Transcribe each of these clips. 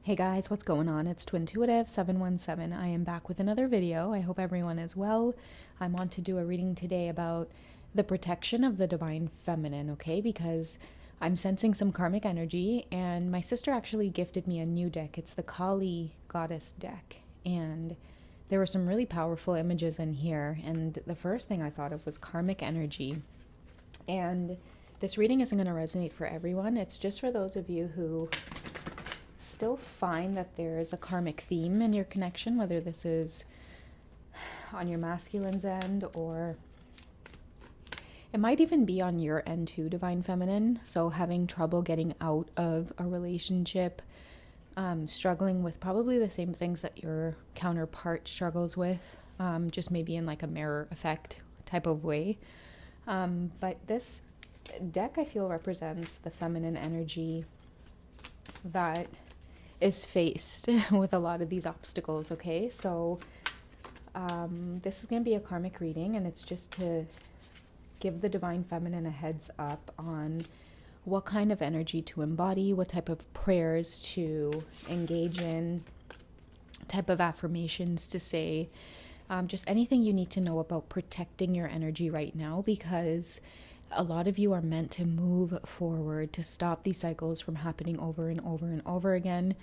Hey guys, what's going on? It's Twintuitive717. I am back with another video. I hope everyone is well. I want to do a reading today about the protection of the divine feminine, okay? Because I'm sensing some karmic energy, and my sister actually gifted me a new deck. It's the Kali Goddess deck, and there were some really powerful images in here, and the first thing I thought of was karmic energy. And this reading isn't going to resonate for everyone. It's just for those of you who still find that there is a karmic theme in your connection, whether this is on your masculine's end or it might even be on your end too, divine feminine. So having trouble getting out of a relationship, struggling with probably the same things that your counterpart struggles with, just maybe in like a mirror effect type of way. But this deck I feel represents the feminine energy that is faced with a lot of these obstacles, okay? So this is going to be a karmic reading, and it's just to give the divine feminine a heads up on what kind of energy to embody, what type of prayers to engage in, type of affirmations to say, just anything you need to know about protecting your energy right now, because a lot of you are meant to move forward, to stop these cycles from happening over and over and over again.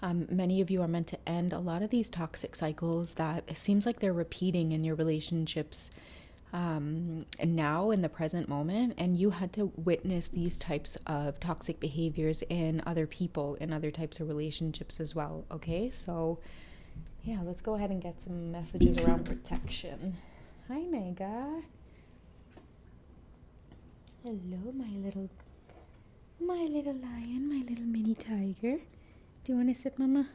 Many of you are meant to end a lot of these toxic cycles that it seems like they're repeating in your relationships now in the present moment, and you had to witness these types of toxic behaviors in other people, in other types of relationships as well, okay? So yeah, let's go ahead and get some messages around protection. Hi, Mega. Hello, my little lion, my little mini tiger. Do you want to sit, Mama?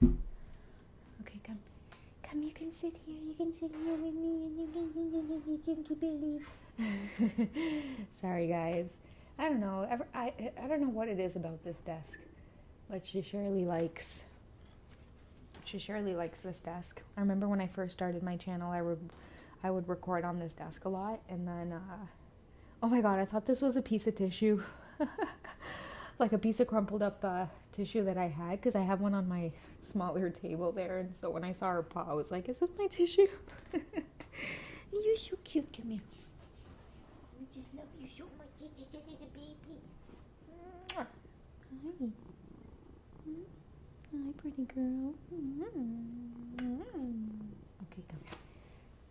Okay, come. Come, you can sit here. You can sit here with me, and you can believe. Sorry, guys. I don't know. I don't know what it is about this desk, but she surely likes this desk. I remember when I first started my channel, I would record on this desk a lot, and then oh my god, I thought this was a piece of tissue. Like a piece of crumpled up tissue that I had, because I have one on my smaller table there, and so when I saw her paw, I was like, is this my tissue? You're so cute. Come here. I just love you so much. You're just a little baby. Hi. Hi, pretty girl. Okay, come.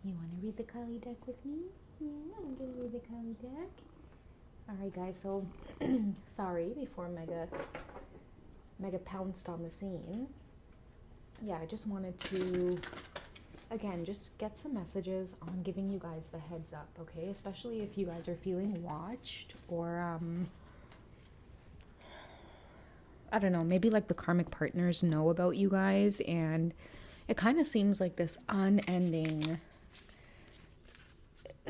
You want to read the Kali deck with me? Yeah, I'm going to read the Kali deck. Alright, guys, so sorry before Mega pounced on the scene. Yeah, I just wanted to, again, just get some messages on giving you guys the heads up, okay? Especially if you guys are feeling watched, or I don't know, maybe like the karmic partners know about you guys, and it kind of seems like this unending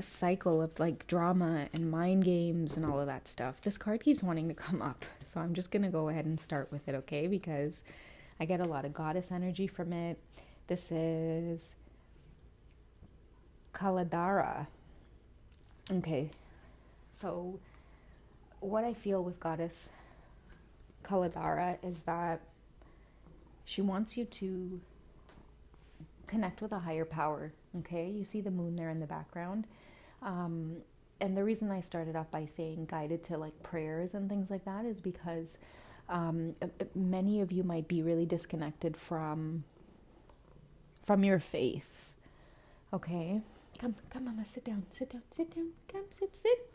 cycle of like drama and mind games and all of that stuff. This card keeps wanting to come up, so I'm just gonna go ahead and start with it, okay? Because I get a lot of goddess energy from it. This is Kaladara. Okay, so what I feel with goddess Kaladara is that she wants you to connect with a higher power, okay? You see the moon there in the background. And the reason I started off by saying guided to like prayers and things like that is because many of you might be really disconnected from your faith, okay? Come, Mama, sit down. Come, sit.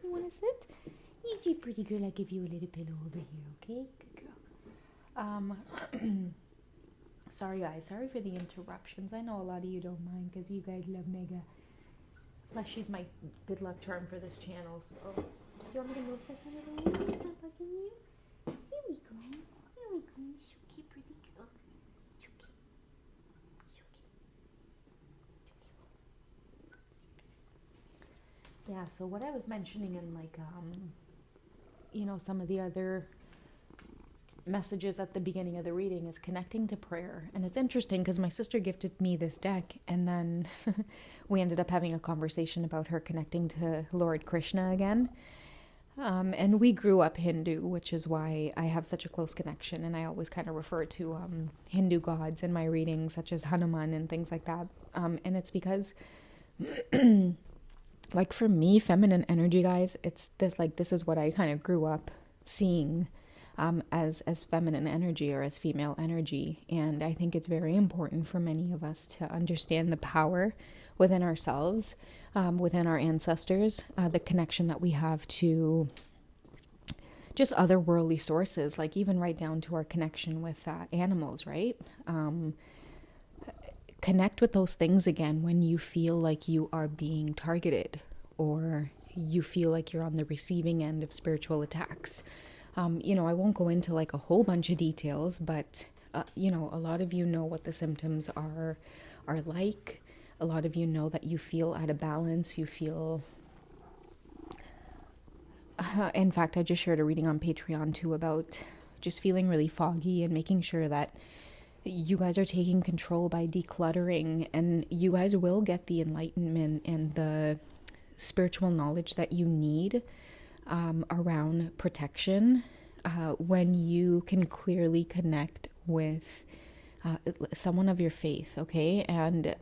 You want to sit? You pretty girl, I give you a little pillow over here, okay? Good girl. Sorry, guys. Sorry for the interruptions. I know a lot of you don't mind because you guys love Mega. Plus, she's my good luck charm for this channel, so... Do you want me to move this a little bit? It's not bugging you? Here we go. You're so cute, pretty girl. So cute. Yeah, so what I was mentioning in, like, some of the other messages at the beginning of the reading is connecting to prayer. And it's interesting because my sister gifted me this deck, and then we ended up having a conversation about her connecting to Lord Krishna again. And we grew up Hindu, which is why I have such a close connection. And I always kind of refer to Hindu gods in my readings, such as Hanuman and things like that. And it's because, like for me, feminine energy, guys, it's this like this is what I kind of grew up seeing as feminine energy or as female energy. And I think it's very important for many of us to understand the power within ourselves, within our ancestors, the connection that we have to just otherworldly sources, like even right down to our connection with animals, right? Connect with those things again when you feel like you are being targeted or you feel like you're on the receiving end of spiritual attacks. I won't go into like a whole bunch of details, but a lot of you know what the symptoms are like. A lot of you know that you feel out of balance. You feel, in fact, I just shared a reading on Patreon too about just feeling really foggy and making sure that you guys are taking control by decluttering, and you guys will get the enlightenment and the spiritual knowledge that you need around protection when you can clearly connect with someone of your faith, okay? And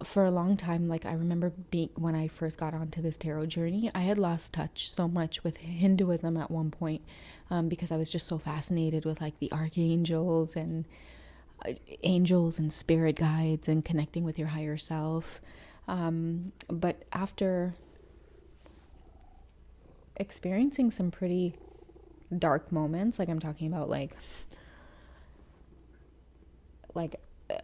for a long time, like I remember when I first got onto this tarot journey, I had lost touch so much with Hinduism at one point because I was just so fascinated with like the archangels and angels and spirit guides and connecting with your higher self. But after experiencing some pretty dark moments, like I'm talking about like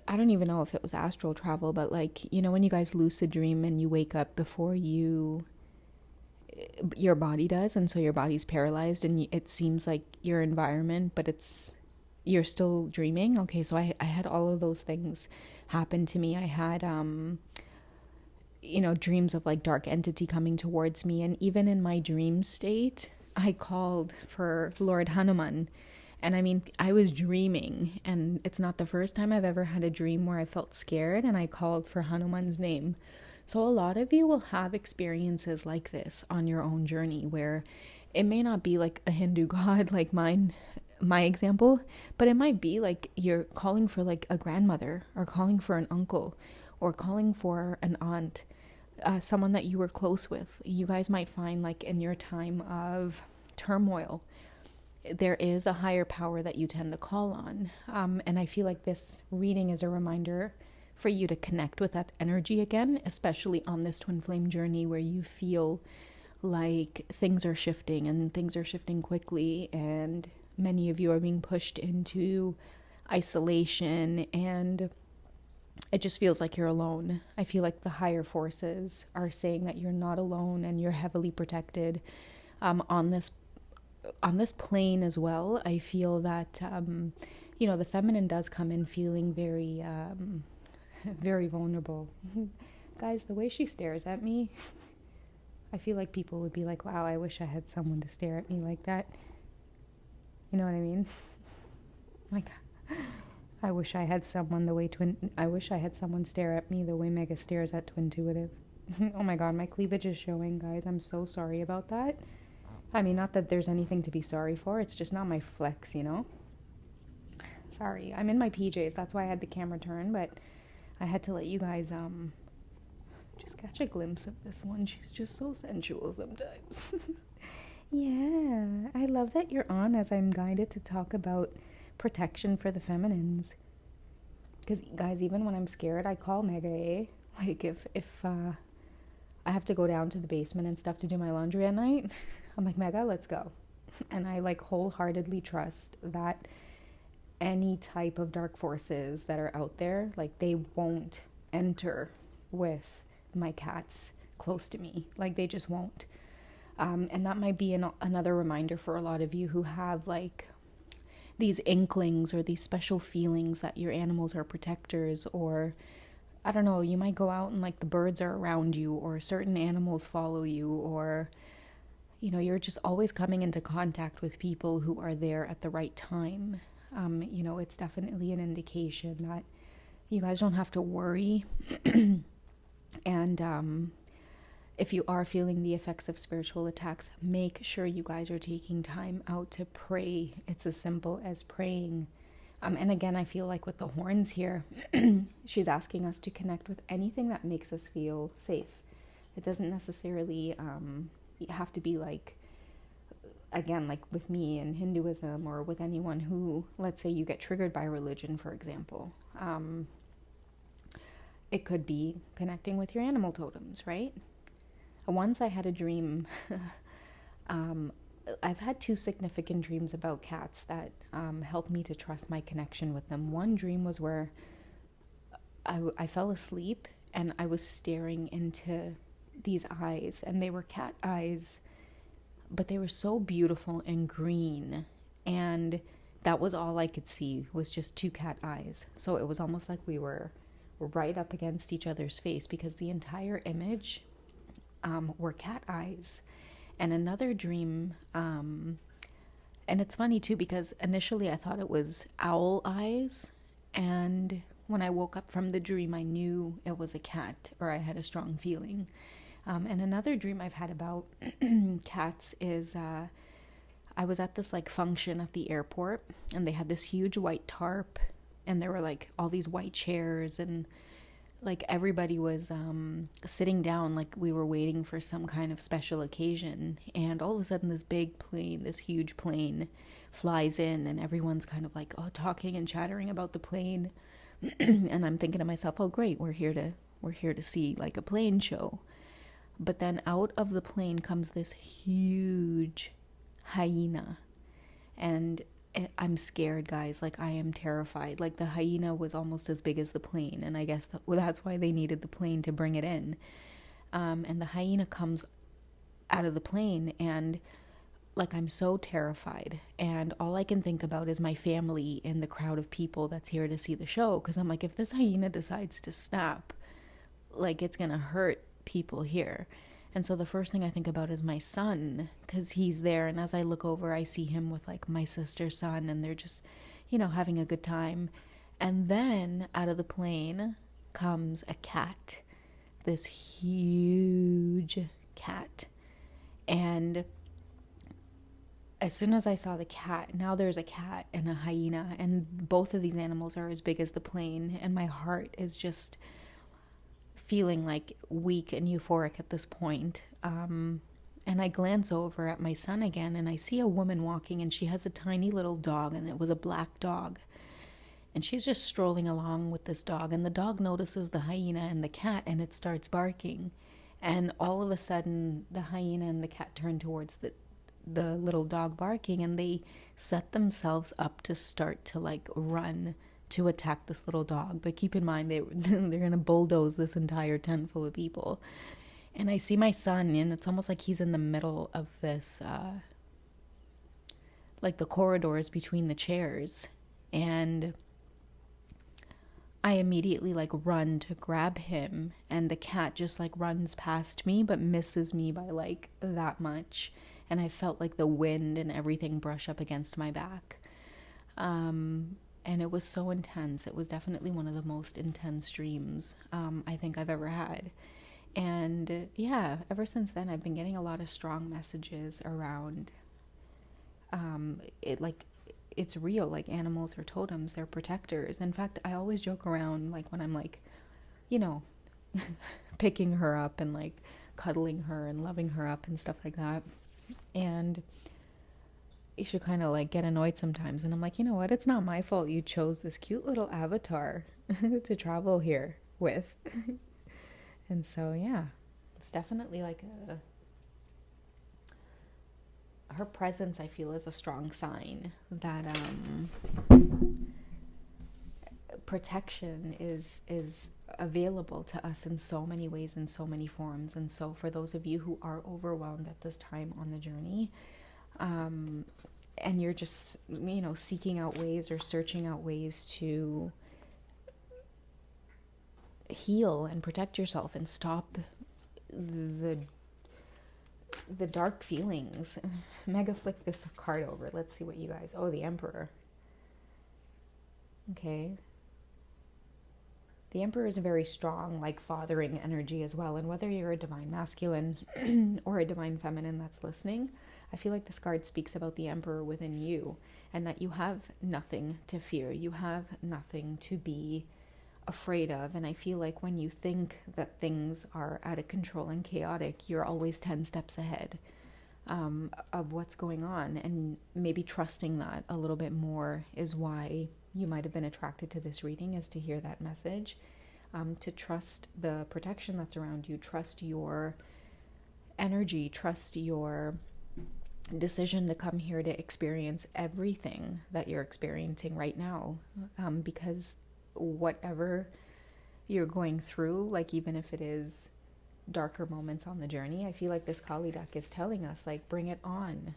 I don't even know if it was astral travel, but like, when you guys lucid dream and you wake up before your body does, and so your body's paralyzed and it seems like your environment, but you're still dreaming. Okay, so I had all of those things happen to me. I had dreams of like dark entity coming towards me, and even in my dream state I called for Lord Hanuman. And I mean, I was dreaming, and it's not the first time I've ever had a dream where I felt scared and I called for Hanuman's name. So a lot of you will have experiences like this on your own journey where it may not be like a Hindu god like my example, but it might be like you're calling for like a grandmother or calling for an uncle or calling for an aunt, someone that you were close with. You guys might find like in your time of turmoil, there is a higher power that you tend to call on. And I feel like this reading is a reminder for you to connect with that energy again, especially on this twin flame journey where you feel like things are shifting and things are shifting quickly, and many of you are being pushed into isolation, and it just feels like you're alone. I feel like the higher forces are saying that you're not alone and you're heavily protected on this plane as well. I feel that the feminine does come in feeling very very vulnerable. Guys, the way she stares at me, I feel like people would be like, wow, I wish I had someone to stare at me like that. You know what I mean? Like, I wish I had someone stare at me the way Mega stares at Twintuitive. Oh my god, my cleavage is showing, guys. I'm so sorry about that. I mean, not that there's anything to be sorry for. It's just not my flex, Sorry, I'm in my PJs. That's why I had the camera turned, but I had to let you guys just catch a glimpse of this one. She's just so sensual sometimes. Yeah, I love that you're on as I'm guided to talk about protection for the feminines. Because, guys, even when I'm scared, I call Mega A. Like, if I have to go down to the basement and stuff to do my laundry at night, I'm like, Mega, let's go. And I, like, wholeheartedly trust that any type of dark forces that are out there, like, they won't enter with my cats close to me. Like, they just won't. And that might be another reminder for a lot of you who have, like, these inklings or these special feelings that your animals are protectors, or I don't know, you might go out and like the birds are around you, or certain animals follow you, or you're just always coming into contact with people who are there at the right time. It's definitely an indication that you guys don't have to worry and if you are feeling the effects of spiritual attacks, make sure you guys are taking time out to pray. It's as simple as praying. And again, I feel like with the horns here, she's asking us to connect with anything that makes us feel safe. It doesn't necessarily have to be like, again, like with me in Hinduism, or with anyone who, let's say you get triggered by religion, for example. It could be connecting with your animal totems, right? Once I had a dream. I've had 2 significant dreams about cats that helped me to trust my connection with them. One dream was where I fell asleep and I was staring into these eyes, and they were cat eyes, but they were so beautiful and green, and that was all I could see, was just 2 cat eyes. So it was almost like we were right up against each other's face, because the entire image were cat eyes. And another dream, and it's funny too, because initially I thought it was owl eyes, and when I woke up from the dream I knew it was a cat, or I had a strong feeling. And another dream I've had about cats is I was at this like function at the airport, and they had this huge white tarp, and there were like all these white chairs, and like everybody was sitting down like we were waiting for some kind of special occasion. And all of a sudden this big plane, this huge plane, flies in, and everyone's kind of like talking and chattering about the plane. And I'm thinking to myself, oh great, we're here to see like a plane show. But then out of the plane comes this huge hyena, and I'm scared, guys. Like, I am terrified. Like, the hyena was almost as big as the plane, and I guess that's why they needed the plane to bring it in. And the hyena comes out of the plane, and like, I'm so terrified, and all I can think about is my family and the crowd of people that's here to see the show, because I'm like, if this hyena decides to snap, like, it's gonna hurt people here. And so the first thing I think about is my son, because he's there, and as I look over, I see him with like my sister's son, and they're just, having a good time. And then out of the plane comes a cat, this huge cat. And as soon as I saw the cat, now there's a cat and a hyena, and both of these animals are as big as the plane, and my heart is just feeling like weak and euphoric at this point. And I glance over at my son again, and I see a woman walking, and she has a tiny little dog, and it was a black dog. And she's just strolling along with this dog, and the dog notices the hyena and the cat, and it starts barking. And all of a sudden, the hyena and the cat turn towards the little dog barking, and they set themselves up to start to like run to attack this little dog. But keep in mind, they're gonna bulldoze this entire tent full of people. And I see my son, and it's almost like he's in the middle of this like the corridors between the chairs, and I immediately like run to grab him, and the cat just like runs past me but misses me by like that much, and I felt like the wind and everything brush up against my back. And it was so intense. It was definitely one of the most intense dreams I think I've ever had. And yeah, ever since then, I've been getting a lot of strong messages around it. Like, it's real. Like, animals are totems. They're protectors. In fact, I always joke around, like, when I'm like, picking her up and like cuddling her and loving her up and stuff like that. And you should kind of like get annoyed sometimes, and I'm like, you know what, it's not my fault you chose this cute little avatar to travel here with. And so yeah, it's definitely like her presence, I feel, is a strong sign that protection is available to us in so many ways, in so many forms. And so for those of you who are overwhelmed at this time on the journey, and you're just, seeking out ways or searching out ways to heal and protect yourself and stop the dark feelings. Mega flick this card over. Let's see what you guys... Oh, the Emperor. Okay. The Emperor is a very strong, like, fathering energy as well. And whether you're a divine masculine or a divine feminine that's listening, I feel like this card speaks about the Emperor within you, and that you have nothing to fear. You have nothing to be afraid of. And I feel like when you think that things are out of control and chaotic, you're always 10 steps ahead of what's going on. And maybe trusting that a little bit more is why you might have been attracted to this reading, is to hear that message, to trust the protection that's around you, trust your energy, trust your decision to come here to experience everything that you're experiencing right now, because whatever you're going through, like, even if it is darker moments on the journey, I feel like this Kali deck is telling us, like, bring it on,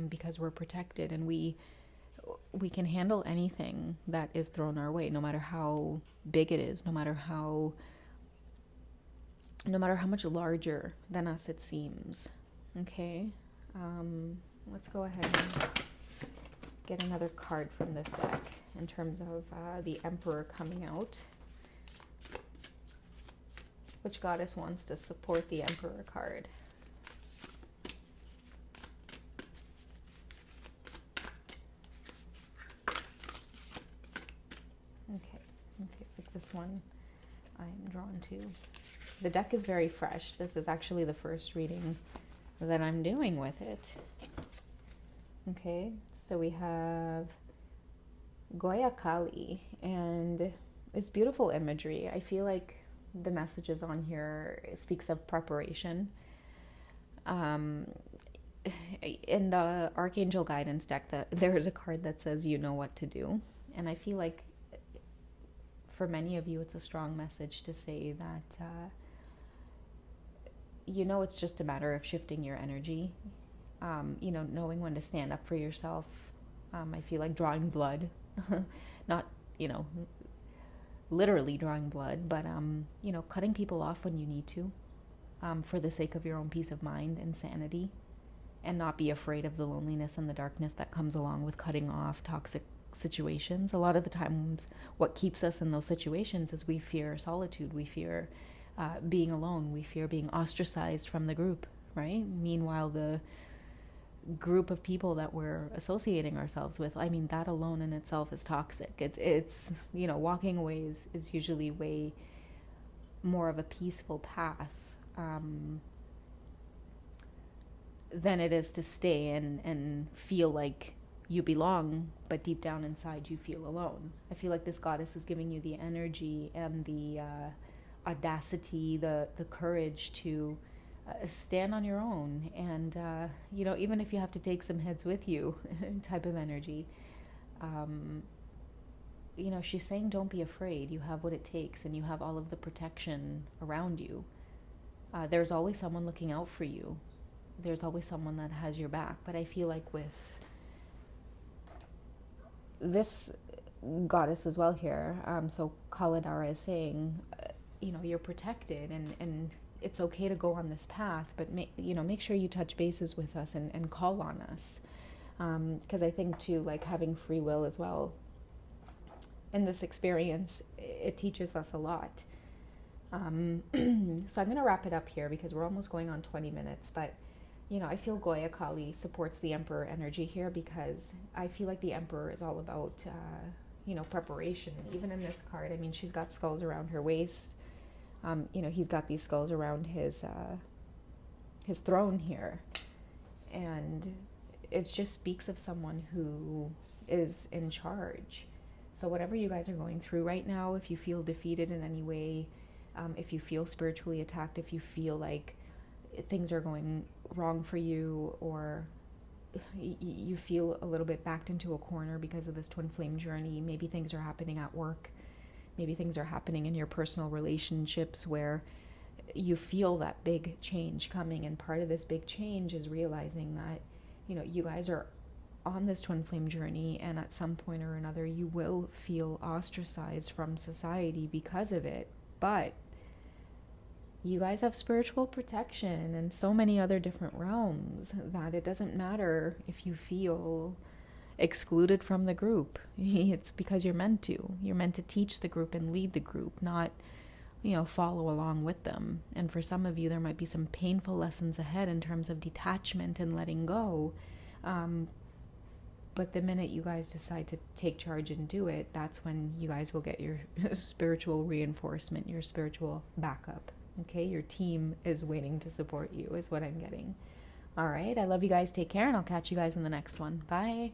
because we're protected, and we can handle anything that is thrown our way, no matter how big it is, no matter how much larger than us it seems. Okay, let's go ahead and get another card from this deck in terms of the Emperor coming out. Which goddess wants to support the Emperor card? Okay, like this one I'm drawn to. The deck is very fresh. This is actually the first reading that I'm doing with it. Okay, so we have Goya Kali, and it's beautiful imagery. I feel like the messages on here speaks of preparation. In the Archangel Guidance deck, there is a card that says, you know what to do. And I feel like for many of you, it's a strong message to say that, it's just a matter of shifting your energy, knowing when to stand up for yourself. I feel like drawing blood, not, literally drawing blood, but, cutting people off when you need to, for the sake of your own peace of mind and sanity, and not be afraid of the loneliness and the darkness that comes along with cutting off toxic situations. A lot of the times what keeps us in those situations is we fear solitude, we fear being alone, we fear being ostracized from the group, right? Meanwhile, the group of people that we're associating ourselves with, I mean, that alone in itself is toxic. It's walking away is usually way more of a peaceful path than it is to stay and feel like you belong, but deep down inside you feel alone. I feel like this goddess is giving you the energy and the audacity, the courage to stand on your own, and even if you have to take some heads with you, type of energy. She's saying, don't be afraid. You have what it takes, and you have all of the protection around you. There's always someone looking out for you. There's always someone that has your back. But I feel like with this goddess as well here, so Kaladara is saying, you're protected, and it's okay to go on this path, but make sure you touch bases with us and call on us, because I think too, like, having free will as well in this experience, it teaches us a lot. So I'm going to wrap it up here because we're almost going on 20 minutes, but I feel Goya Kali supports the Emperor energy here, because I feel like the Emperor is all about preparation. Even in this card, I mean, she's got skulls around her waist. He's got these skulls around his throne here, and it just speaks of someone who is in charge. So whatever you guys are going through right now, if you feel defeated in any way, if you feel spiritually attacked, if you feel like things are going wrong for you, or you feel a little bit backed into a corner because of this twin flame journey, maybe things are happening at work, maybe things are happening in your personal relationships where you feel that big change coming, and part of this big change is realizing that you guys are on this twin flame journey, and at some point or another you will feel ostracized from society because of it, but you guys have spiritual protection and so many other different realms that it doesn't matter if you feel excluded from the group. It's because you're meant to. You're meant to teach the group and lead the group, not, follow along with them. And for some of you, there might be some painful lessons ahead in terms of detachment and letting go. But the minute you guys decide to take charge and do it, that's when you guys will get your spiritual reinforcement, your spiritual backup. Okay, your team is waiting to support you, is what I'm getting. All right, I love you guys. Take care, and I'll catch you guys in the next one. Bye.